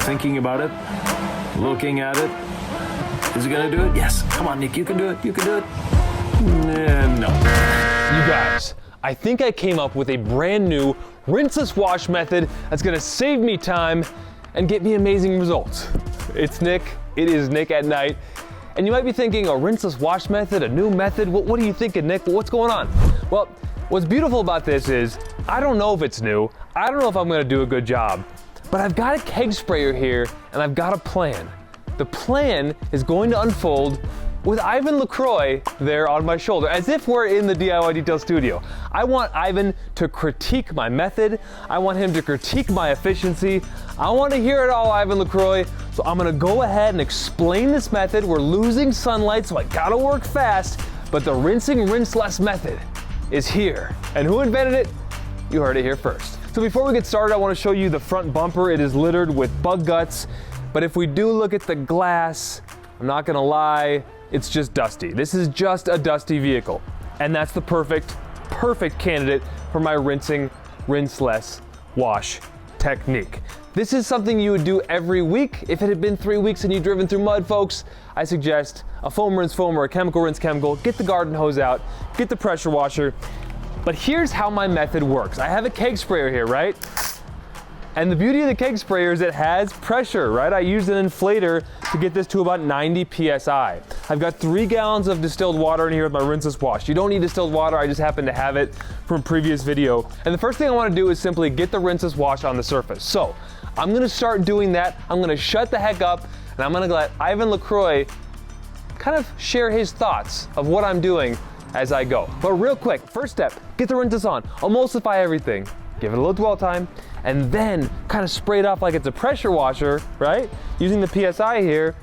thinking about it, looking at it. Is it gonna do it? Yes. Come on, Nick, you can do it. You can do it. No. You guys, I think I came up with a brand new rinseless wash method that's gonna save me time and get me amazing results. It's Nick. It is Nick at Night. And you might be thinking, a rinseless wash method, a new method? What are you thinking, Nick? What's going on? Well, what's beautiful about this is, I don't know if it's new. I don't know if I'm gonna do a good job, but I've got a keg sprayer here and I've got a plan. The plan is going to unfold with Yvan Lacroix there on my shoulder, as if we're in the DIY Detail studio. I want Yvan to critique my method. I want him to critique my efficiency. I want to hear it all, Yvan Lacroix. So I'm gonna go ahead and explain this method. We're losing sunlight, so I gotta work fast, but the rinsing rinseless method is here. And who invented it? You heard it here first. So before we get started, I want to show you the front bumper. It is littered with bug guts, but if we do look at the glass, I'm not gonna lie, it's just dusty. This is just a dusty vehicle. And that's the perfect candidate for my rinsing rinseless wash technique. This is something you would do every week. If it had been 3 weeks and you'd driven through mud, folks, I suggest a foam rinse foam or a chemical rinse chemical. Get the garden hose out, get the pressure washer. But here's how my method works. I have a keg sprayer here, right? And the beauty of the keg sprayer is it has pressure, right? I used an inflator to get this to about 90 PSI. I've got 3 gallons of distilled water in here with my rinseless wash. You don't need distilled water, I just happen to have it from a previous video. And the first thing I wanna do is simply get the rinseless wash on the surface. So, I'm gonna start doing that. I'm gonna shut the heck up, and I'm gonna let Yvan Lacroix kind of share his thoughts of what I'm doing as I go. But real quick, first step, get the rinseless on, emulsify everything, give it a little dwell time, and then kind of spray it off like it's a pressure washer, right? Using the PSI here,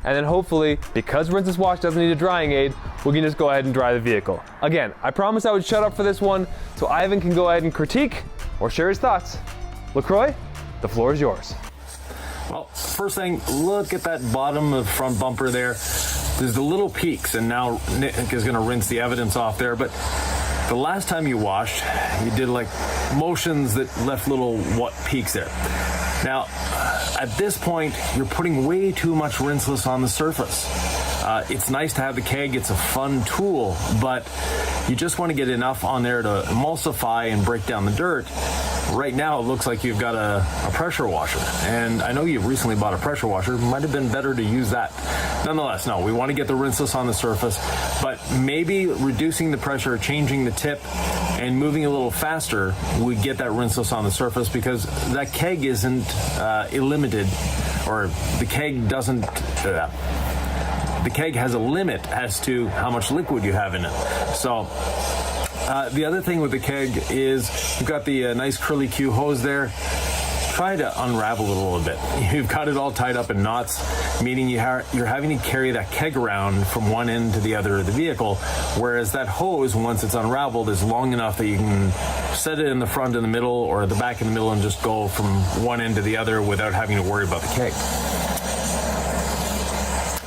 and then hopefully, because rinseless wash doesn't need a drying aid, we can just go ahead and dry the vehicle. Again, I promised I would shut up for this one, so Yvan can go ahead and critique or share his thoughts. Lacroix, the floor is yours. Well, first thing, look at that bottom of front bumper there. There's the little peaks, and now Nick is gonna rinse the evidence off there, but the last time you washed, you did like motions that left little peaks there. Now, at this point, you're putting way too much rinseless on the surface. It's nice to have the keg, it's a fun tool, but you just want to get enough on there to emulsify and break down the dirt. Right now, it looks like you've got a pressure washer, and I know you recently bought a pressure washer. It might have been better to use that. Nonetheless, no, we want to get the rinseless on the surface, but maybe reducing the pressure, changing the tip, and moving a little faster would get that rinseless on the surface, because that keg isn't illimited, or the keg doesn't. The keg has a limit as to how much liquid you have in it. So the other thing with the keg is you've got the nice curly Q hose there. Try to unravel it a little bit. You've got it all tied up in knots, meaning you're having to carry that keg around from one end to the other of the vehicle, whereas that hose, once it's unraveled, is long enough that you can set it in the front, in the middle, or the back in the middle, and just go from one end to the other without having to worry about the keg.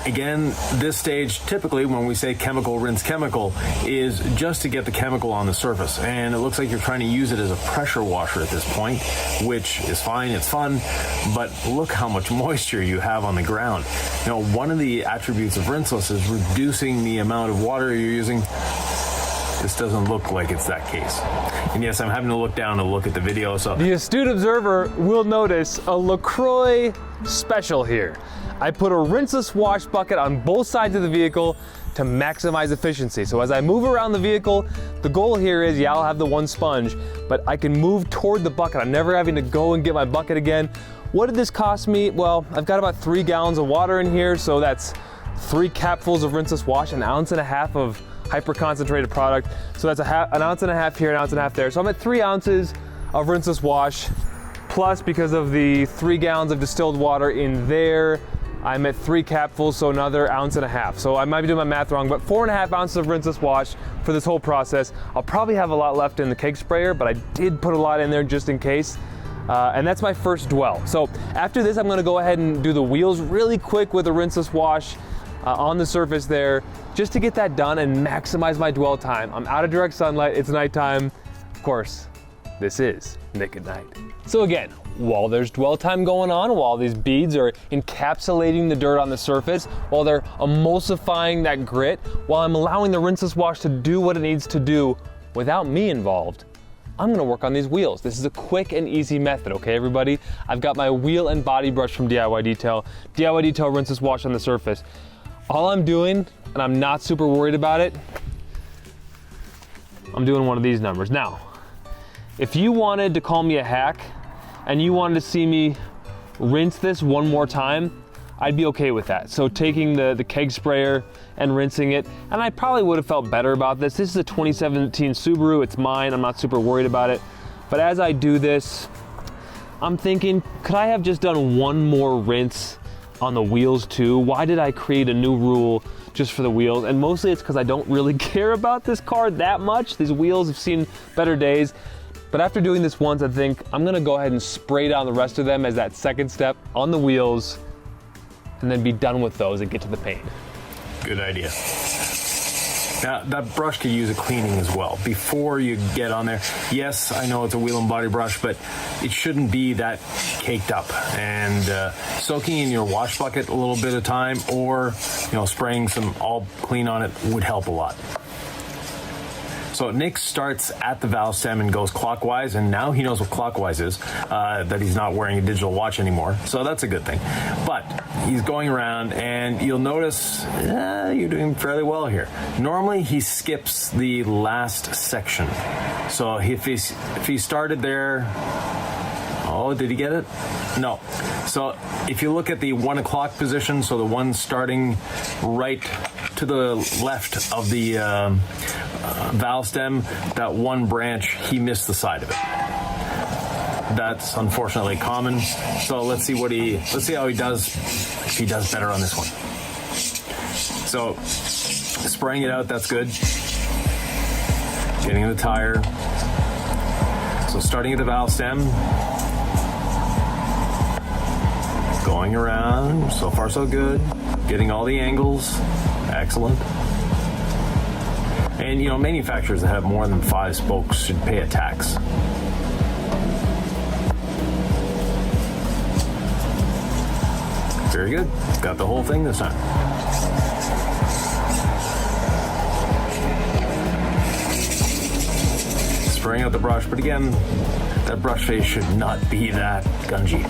Again, this stage, typically when we say chemical rinse chemical, is just to get the chemical on the surface. And it looks like you're trying to use it as a pressure washer at this point, which is fine, it's fun, but look how much moisture you have on the ground. Now, one of the attributes of rinseless is reducing the amount of water you're using. This doesn't look like it's that case. And yes, I'm having to look down to look at the video. So the astute observer will notice a Lacroix special here. I put a rinseless wash bucket on both sides of the vehicle to maximize efficiency. So as I move around the vehicle, the goal here is, yeah, I'll have the one sponge, but I can move toward the bucket. I'm never having to go and get my bucket again. What did this cost me? Well, I've got about 3 gallons of water in here, so that's 3 capfuls of rinseless wash, 1.5 ounces of hyper concentrated product. So that's 1.5 ounces here, 1.5 ounces there. So I'm at 3 ounces of rinseless wash, plus because of the 3 gallons of distilled water in there, I'm at 3 capfuls, so another 1.5 ounces. So I might be doing my math wrong, but 4.5 ounces of rinseless wash for this whole process. I'll probably have a lot left in the keg sprayer, but I did put a lot in there just in case. And that's my first dwell. So after this, I'm gonna go ahead and do the wheels really quick with a rinseless wash on the surface there, just to get that done and maximize my dwell time. I'm out of direct sunlight, it's nighttime. Of course, this is Nick at Night. So again, while there's dwell time going on, while these beads are encapsulating the dirt on the surface, while they're emulsifying that grit, while I'm allowing the rinseless wash to do what it needs to do without me involved, I'm gonna work on these wheels. This is a quick and easy method, okay, everybody? I've got my wheel and body brush from DIY Detail rinseless wash on the surface. All I'm doing, and I'm not super worried about it, I'm doing one of these numbers. Now, if you wanted to call me a hack and you wanted to see me rinse this one more time, I'd be okay with that. So taking the keg sprayer and rinsing it, and I probably would have felt better about this. This is a 2017 Subaru, it's mine, I'm not super worried about it. But as I do this, I'm thinking, could I have just done one more rinse on the wheels too? Why did I create a new rule just for the wheels? And mostly it's because I don't really care about this car that much. These wheels have seen better days. But after doing this once, I think I'm gonna go ahead and spray down the rest of them as that second step on the wheels, and then be done with those and get to the paint. Good idea. Now, that brush could use a cleaning as well. Before you get on there, yes, I know it's a wheel and body brush, but it shouldn't be that caked up. And soaking in your wash bucket a little bit of time, or spraying some all clean on it would help a lot. So Nick starts at the valve stem and goes clockwise, and now he knows what clockwise is, that he's not wearing a digital watch anymore, so that's a good thing. But he's going around, and you'll notice you're doing fairly well here. Normally he skips the last section. So if he started there, oh, did he get it? No. So if you look at the 1 o'clock position, so the one starting right to the left of the valve stem, that one branch, he missed the side of it. That's unfortunately common. So let's see how he does, if he does better on this one. So spraying it out, that's good. Getting in the tire. So starting at the valve stem, going around, so far so good. Getting all the angles, excellent. And manufacturers that have more than 5 spokes should pay a tax. Very good. Got the whole thing this time. Spraying out the brush, but again, that brush face should not be that gungy.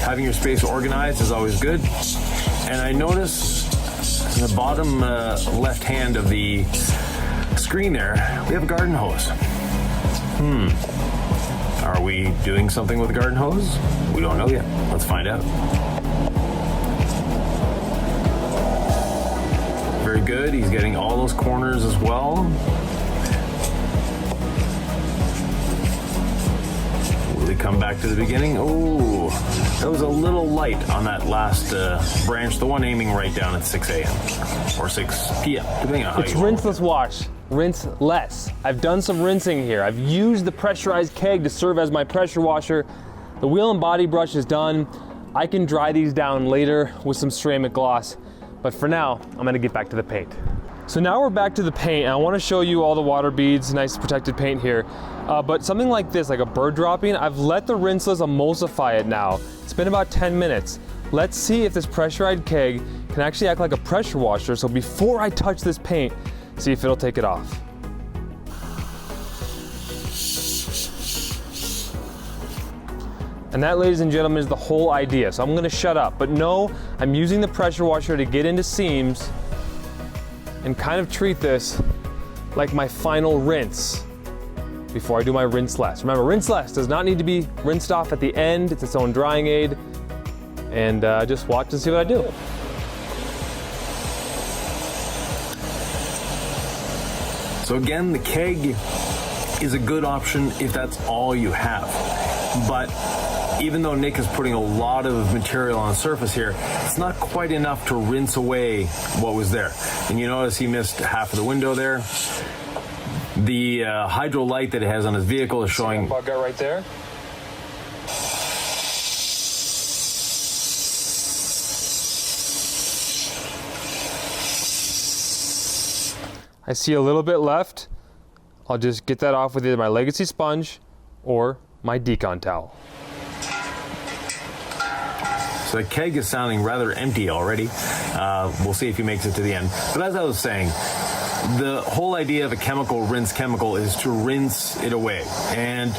Having your space organized is always good. And I notice in the bottom left hand of the screen there, we have a garden hose. Are we doing something with the garden hose? We don't know yet. Let's find out. Very good. He's getting all those corners as well. Will he come back to the beginning? Oh, that was a little light on that last branch, the one aiming right down at 6 a.m. or 6 p.m. depending on how it's rinseless wash. Rinse less. I've done some rinsing here. I've used the pressurized keg to serve as my pressure washer. The wheel and body brush is done. I can dry these down later with some ceramic gloss, but for now, I'm gonna get back to the paint. So now we're back to the paint, and I wanna show you all the water beads, nice protected paint here. But something like this, like a bird dropping, I've let the rinseless emulsify it now. It's been about 10 minutes. Let's see if this pressurized keg can actually act like a pressure washer. So before I touch this paint, see if it'll take it off. And that, ladies and gentlemen, is the whole idea. So I'm gonna shut up, but no, I'm using the pressure washer to get into seams and kind of treat this like my final rinse before I do my rinse less. Remember, rinse less does not need to be rinsed off at the end. It's its own drying aid. And just watch and see what I do. So again, the keg is a good option if that's all you have. But even though Nick is putting a lot of material on the surface here, it's not quite enough to rinse away what was there. And you notice he missed half of the window there. The hydro light that it has on his vehicle is showing. See that bug out right there? I see a little bit left. I'll just get that off with either my Legacy sponge or my decon towel. So the keg is sounding rather empty already. We'll see if he makes it to the end. But as I was saying, the whole idea of a chemical rinse chemical is to rinse it away. And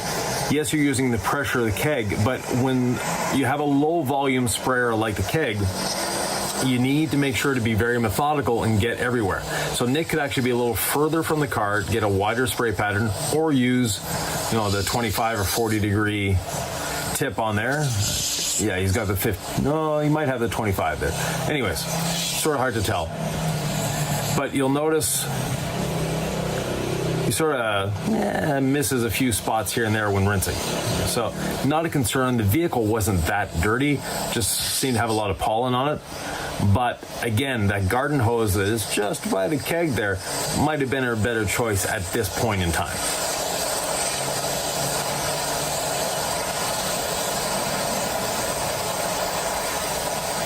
yes, you're using the pressure of the keg, but when you have a low volume sprayer like the keg, you need to make sure to be very methodical and get everywhere. So Nick could actually be a little further from the car, get a wider spray pattern, or use, the 25 or 40 degree tip on there. Yeah, he's got the 50. No, he might have the 25 there. Anyways, sort of hard to tell. But you'll notice he sort of misses a few spots here and there when rinsing. So not a concern. The vehicle wasn't that dirty, just seemed to have a lot of pollen on it. But again, that garden hose that is just by the keg there might have been a better choice at this point in time.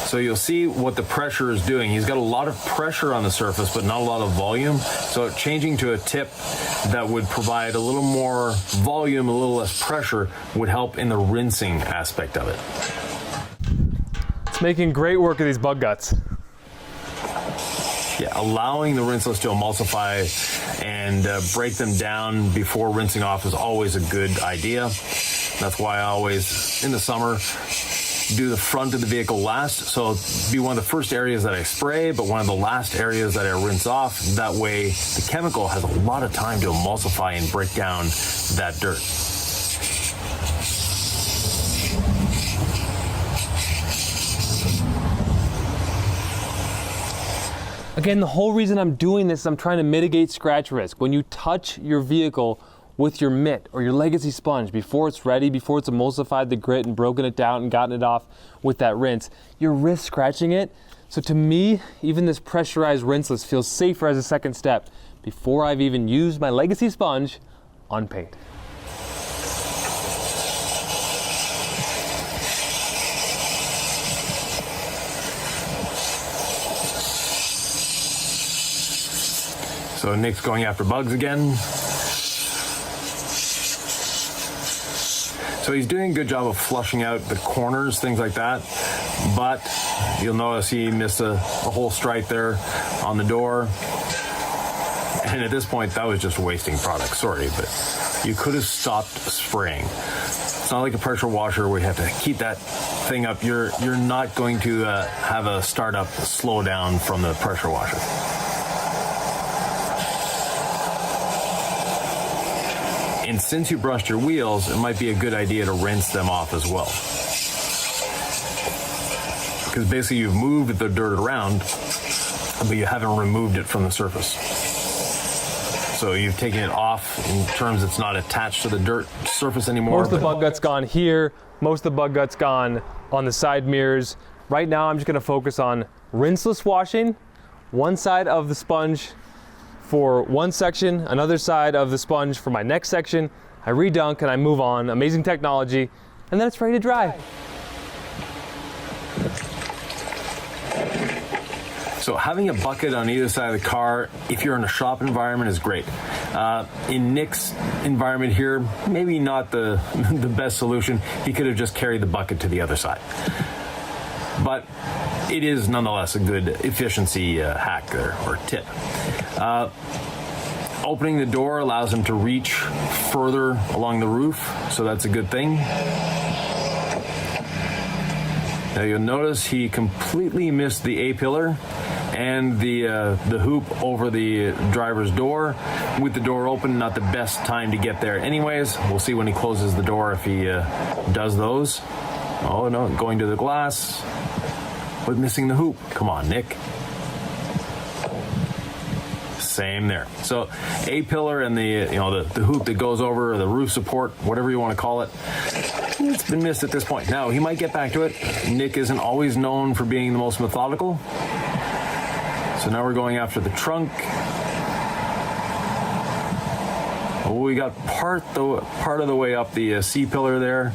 So you'll see what the pressure is doing. He's got a lot of pressure on the surface, but not a lot of volume. So changing to a tip that would provide a little more volume, a little less pressure, would help in the rinsing aspect of it. It's making great work of these bug guts. Yeah, allowing the rinseless to emulsify and break them down before rinsing off is always a good idea. That's why I always, in the summer, do the front of the vehicle last. So it'll be one of the first areas that I spray, but one of the last areas that I rinse off. That way the chemical has a lot of time to emulsify and break down that dirt. Again, the whole reason I'm doing this is I'm trying to mitigate scratch risk. When you touch your vehicle with your mitt or your Legacy sponge before it's ready, before it's emulsified the grit and broken it down and gotten it off with that rinse, you risk scratching it. So to me, even this pressurized rinseless feels safer as a second step before I've even used my Legacy sponge on paint. So Nick's going after bugs again. So he's doing a good job of flushing out the corners, things like that. But you'll notice he missed a whole stripe there on the door. And at this point, that was just wasting product. Sorry, but you could have stopped spraying. It's not like a pressure washer where you have to keep that thing up. You're not going to have a startup slow down from the pressure washer. And since you brushed your wheels, it might be a good idea to rinse them off as well. Because basically you've moved the dirt around, but you haven't removed it from the surface. So you've taken it off in terms it's not attached to the dirt surface anymore. Most of the bug gut's gone here. Most of the bug gut's gone on the side mirrors. Right now I'm just gonna focus on rinseless washing, one side of the sponge for one section, another side of the sponge for my next section. I redunk and I move on. Amazing technology, and then it's ready to dry. So having a bucket on either side of the car, if you're in a shop environment, is great. In Nick's environment here, maybe not the best solution. He could have just carried the bucket to the other side. But it is nonetheless a good efficiency hack or tip. Opening the door allows him to reach further along the roof, so that's a good thing. Now you'll notice he completely missed the A-pillar and the hoop over the driver's door. With the door open, not the best time to get there anyways. We'll see when he closes the door if he does those. Oh no, going to the glass, but missing the hoop. Come on, Nick. Same there. So A-pillar and the hoop that goes over, or the roof support, whatever you want to call it, it's been missed at this point. Now he might get back to it. Nick isn't always known for being the most methodical. So now we're going after the trunk. Oh, we got part of the way up the C-pillar there.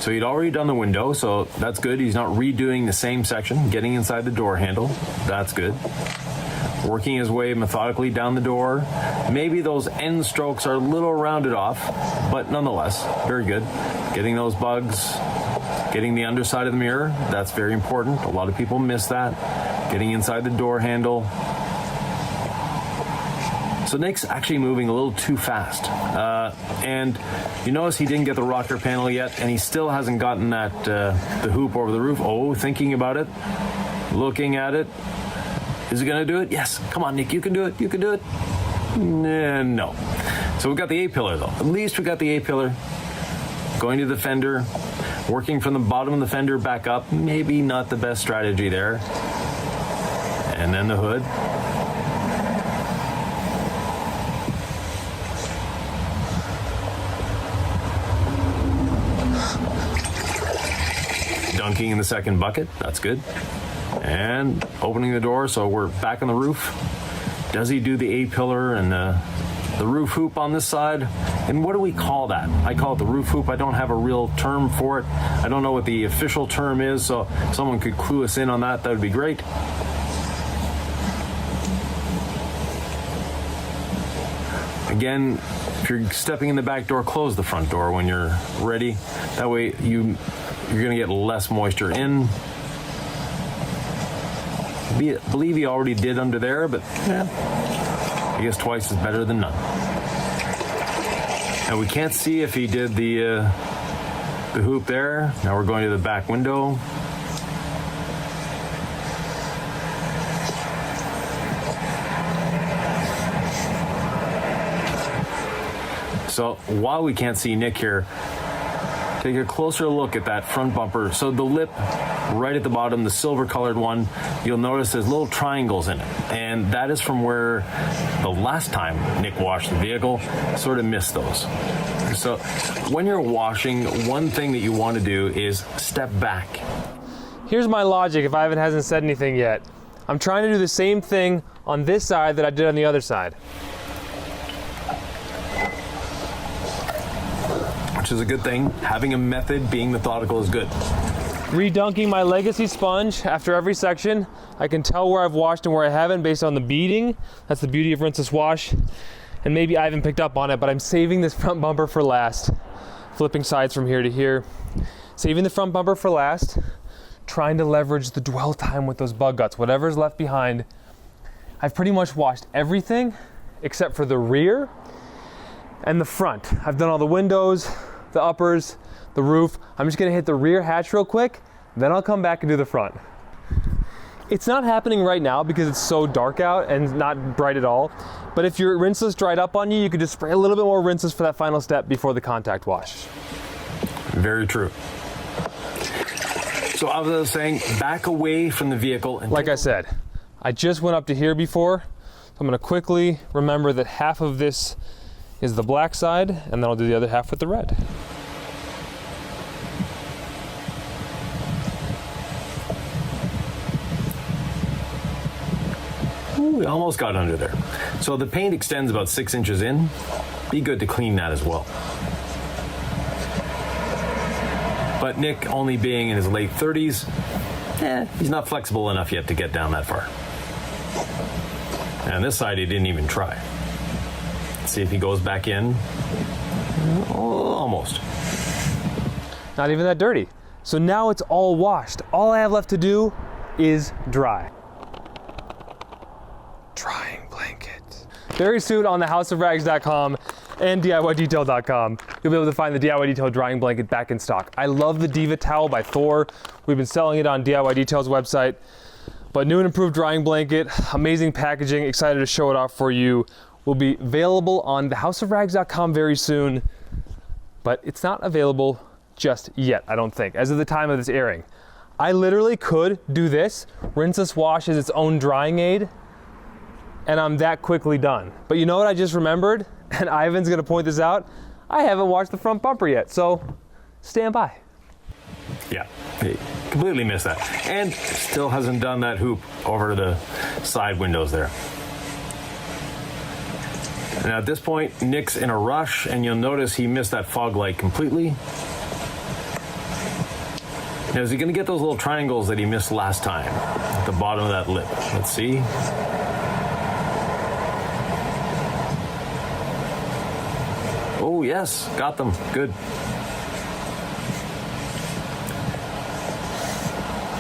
So he'd already done the window, so that's good. He's not redoing the same section, getting inside the door handle. That's good. Working his way methodically down the door. Maybe those end strokes are a little rounded off, but nonetheless, very good. Getting those bugs, getting the underside of the mirror, that's very important. A lot of people miss that. Getting inside the door handle. So Nick's actually moving a little too fast. And you notice he didn't get the rocker panel yet, and he still hasn't gotten that the hoop over the roof. Oh, thinking about it, looking at it. Is he going to do it? Yes. Come on, Nick, you can do it. You can do it. No. So we've got the A-pillar, though. At least we got the A-pillar. Going to the fender, working from the bottom of the fender back up. Maybe not the best strategy there. And then the hood. Dunking in the second bucket. That's good. And opening the door, so we're back on the roof. Does he do the A-pillar and the roof hoop on this side? And what do we call that? I call it the roof hoop. I don't have a real term for it. I don't know what the official term is, so if someone could clue us in on that, that would be great. Again, if you're stepping in the back door, close the front door when you're ready. That way you're going to get less moisture in. I believe he already did under there, but I guess twice is better than none. And we can't see if he did the hoop there. Now we're going to the back window. So while we can't see Nick here, take a closer look at that front bumper. So the lip right at the bottom, the silver colored one, you'll notice there's little triangles in it. And that is from where the last time Nick washed the vehicle, sort of missed those. So when you're washing, one thing that you want to do is step back. Here's my logic if Yvan hasn't said anything yet. I'm trying to do the same thing on this side that I did on the other side. Which is a good thing. Having a method, being methodical is good. Redunking my legacy sponge after every section. I can tell where I've washed and where I haven't based on the beading. That's the beauty of Rinseless Wash. And maybe Yvan picked up on it, but I'm saving this front bumper for last. Flipping sides from here to here. Saving the front bumper for last. Trying to leverage the dwell time with those bug guts. Whatever's left behind. I've pretty much washed everything except for the rear and the front. I've done all the windows, the uppers, the roof. I'm just gonna hit the rear hatch real quick, then I'll come back and do the front. It's not happening right now because it's so dark out and not bright at all. But if your Rinseless dried up on you, you could just spray a little bit more Rinseless for that final step before the contact wash. Very true. So I was saying, back away from the vehicle. And like I said, I just went up to here before. So I'm gonna quickly remember that half of this is the black side, and then I'll do the other half with the red. Ooh, we almost got under there. So the paint extends about 6 inches in. Be good to clean that as well. But Nick, only being in his late 30s, he's not flexible enough yet to get down that far. And this side he didn't even try. Let's see if he goes back in. Oh, almost. Not even that dirty. So now it's all washed. All I have left to do is dry. Drying blanket. Very soon on the houseofrags.com and DIYdetail.com, you'll be able to find the DIY Detail drying blanket back in stock. I love the Diva Towel by Thor. We've been selling it on DIY Detail's website. But new and improved drying blanket, amazing packaging, excited to show it off for you. Will be available on thehouseofrags.com very soon, but it's not available just yet, I don't think, as of the time of this airing. I literally could do this. Rinseless Wash is its own drying aid, and I'm that quickly done. But you know what I just remembered? And Yvan's gonna point this out. I haven't washed the front bumper yet, so stand by. Yeah, he completely missed that. And still hasn't done that hoop over the side windows there. And at this point, Nick's in a rush, and you'll notice he missed that fog light completely. Now, is he going to get those little triangles that he missed last time at the bottom of that lip? Let's see. Oh, yes, got them. Good.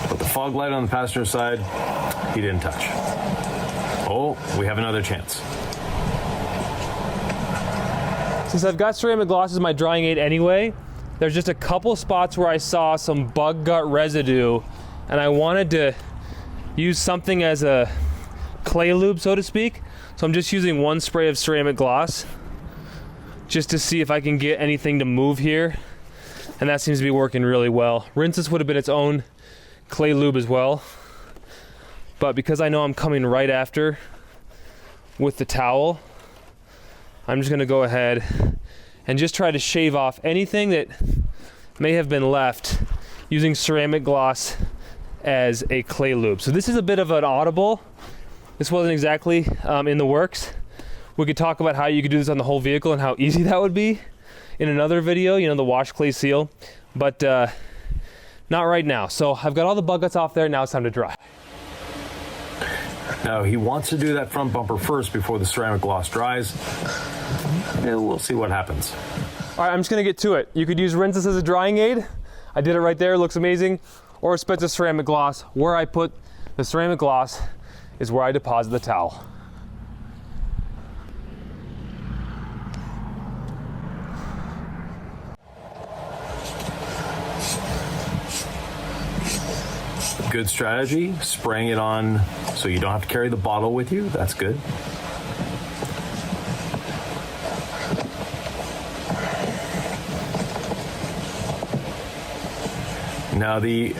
Put the fog light on the passenger side. He didn't touch. Oh, we have another chance. Since I've got ceramic gloss as my drying aid anyway, there's just a couple spots where I saw some bug gut residue, and I wanted to use something as a clay lube, so to speak. So I'm just using one spray of ceramic gloss just to see if I can get anything to move here, and that seems to be working really well. Rinseless would have been its own clay lube as well, but because I know I'm coming right after with the towel, I'm just gonna go ahead and just try to shave off anything that may have been left using ceramic gloss as a clay lube. So this is a bit of an audible. This wasn't exactly in the works. We could talk about how you could do this on the whole vehicle and how easy that would be in another video, you know, the wash clay seal, but not right now. So I've got all the bug guts off there, now it's time to dry. Now he wants to do that front bumper first before the ceramic gloss dries. Yeah, we'll see what happens. All right, I'm just gonna get to it. You could use Rinseless as a drying aid. I did it right there, it looks amazing. Or spritz of ceramic gloss. Where I put the ceramic gloss is where I deposit the towel. Good strategy, spraying it on so you don't have to carry the bottle with you. That's good. Now the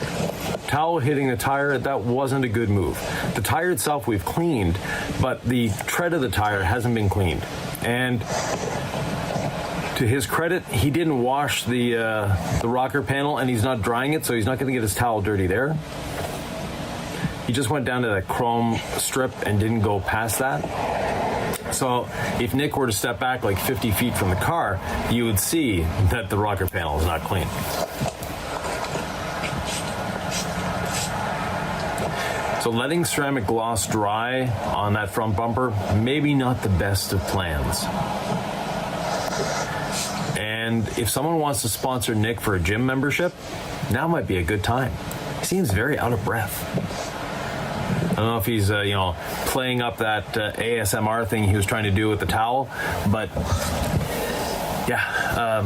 towel hitting the tire, that wasn't a good move. The tire itself we've cleaned, but the tread of the tire hasn't been cleaned. And to his credit, he didn't wash the rocker panel, and he's not drying it, so he's not going to get his towel dirty there. He just went down to that chrome strip and didn't go past that. So if Nick were to step back like 50 feet from the car, you would see that the rocker panel is not clean. So letting ceramic gloss dry on that front bumper, maybe not the best of plans. And if someone wants to sponsor Nick for a gym membership, now might be a good time. He seems very out of breath. I don't know if he's, playing up that ASMR thing he was trying to do with the towel, but yeah.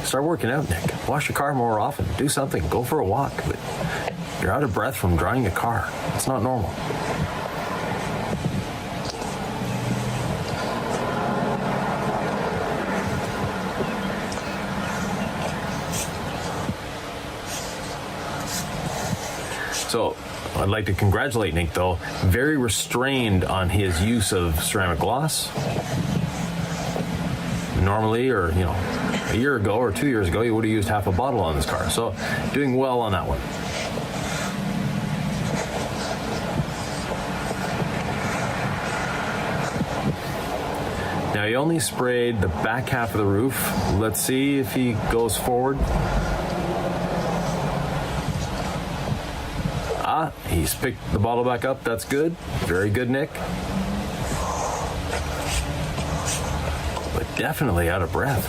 Start working out, Nick. Wash your car more often. Do something. Go for a walk. But you're out of breath from drying a car. It's not normal. So I'd like to congratulate Nick, though. Very restrained on his use of ceramic gloss. Normally, or a year ago or 2 years ago, he would have used half a bottle on this car. So doing well on that one. Now he only sprayed the back half of the roof. Let's see if he goes forward. He's picked the bottle back up. That's good. Very good, Nick. But definitely out of breath.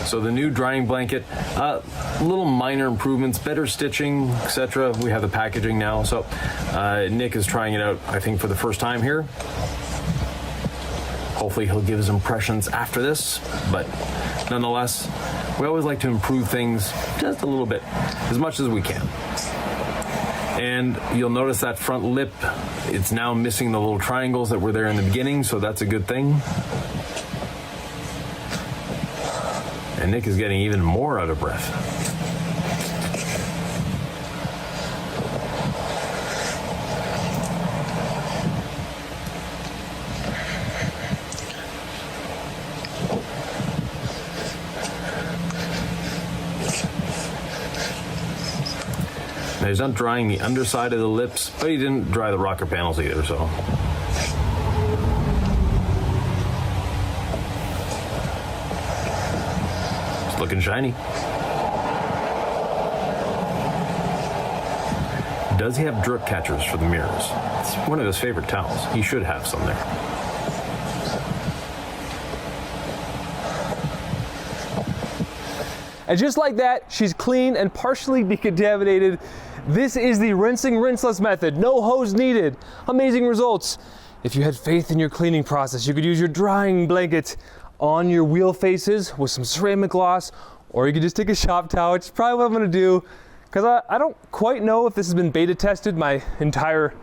So the new drying blanket, little minor improvements, better stitching, etc. We have the packaging now. So Nick is trying it out, I think, for the first time here. Hopefully he'll give his impressions after this, but nonetheless, we always like to improve things just a little bit, as much as we can. And you'll notice that front lip, it's now missing the little triangles that were there in the beginning, so that's a good thing. And Nick is getting even more out of breath. he's not drying the underside of the lips, but he didn't dry the rocker panels either, so. It's looking shiny. Does he have drip catchers for the mirrors? It's one of his favorite towels. He should have some there. And just like that, she's clean and partially decontaminated. This is the rinsing rinseless method. No hose needed. Amazing results. If you had faith in your cleaning process, you could use your drying blanket on your wheel faces with some ceramic gloss, or you could just take a shop towel, which is probably what I'm gonna do, because I don't quite know if this has been beta tested, my entire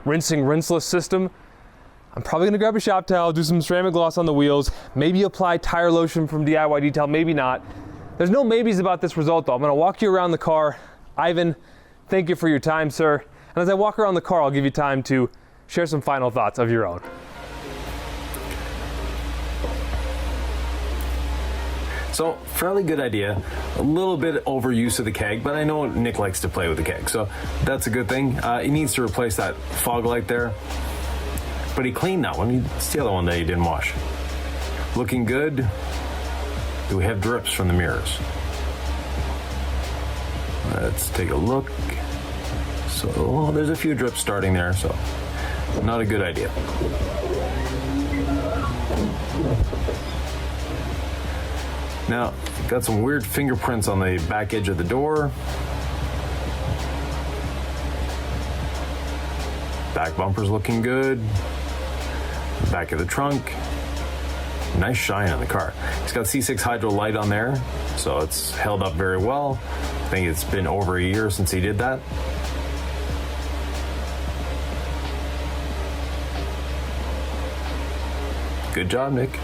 rinsing rinseless system. I'm probably gonna grab a shop towel, do some ceramic gloss on the wheels, maybe apply tire lotion from DIY Detail, maybe not. There's no maybes about this result though. I'm gonna walk you around the car. Yvan, thank you for your time, sir. And as I walk around the car, I'll give you time to share some final thoughts of your own. So, fairly good idea. A little bit overuse of the keg, but I know Nick likes to play with the keg, so that's a good thing. He needs to replace that fog light there. But he cleaned that one. It's the other one that he didn't wash. Looking good. Do we have drips from the mirrors? Let's take a look. So there's a few drips starting there, so not a good idea. Now, got some weird fingerprints on the back edge of the door. Back bumper's looking good. Back of the trunk. Nice shine on the car. It's got C6 hydro light on there, so it's held up very well. I think it's been over a year since he did that. Good job, Nick.